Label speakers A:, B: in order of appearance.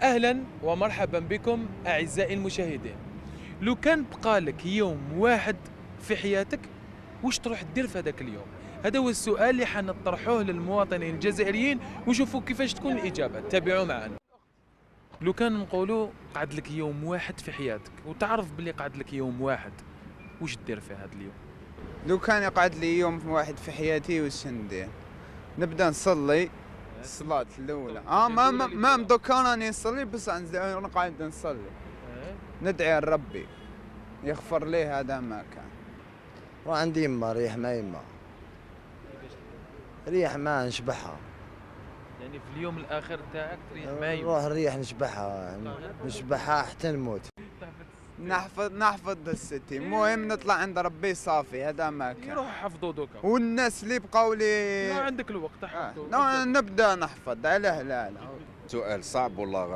A: أهلا ومرحبا بكم أعزائي المشاهدين. لو كان بقالك يوم واحد في حياتك واش تروح دير في هذاك اليوم؟ هذا هو السؤال اللي حنطرحوه للمواطنين الجزائريين ونشوفوا كيفاش تكون الإجابة. تابعوا معنا. لو كان نقولوا قعد لك يوم واحد في حياتك وتعرف بلي قعد لك يوم واحد، واش دير في هذا اليوم؟
B: لو كان يقعد لي يوم واحد في حياتي وش ندير؟ نبدا نصلي الصلاة الأولى. ما دوكا راني نصلي بس نقعد نصلي. ندعي لربي يغفر لي هذا ما كان.
C: وعندي يما ريح ما يما ريح ما نشبحها،
A: يعني في اليوم الآخر تاعك تريح مايم.
C: نروح الريح نشبحها نشبحها حتى نموت.
B: نحفظ الستي، المهم نطلع عند ربي صافي هذا ما كان.
A: يروح حفظوا دوكا.
B: والناس اللي بقاو لي
A: عندك الوقت حفظوا.
B: نبدا نحفظ علاه لا.
D: سؤال صعب والله.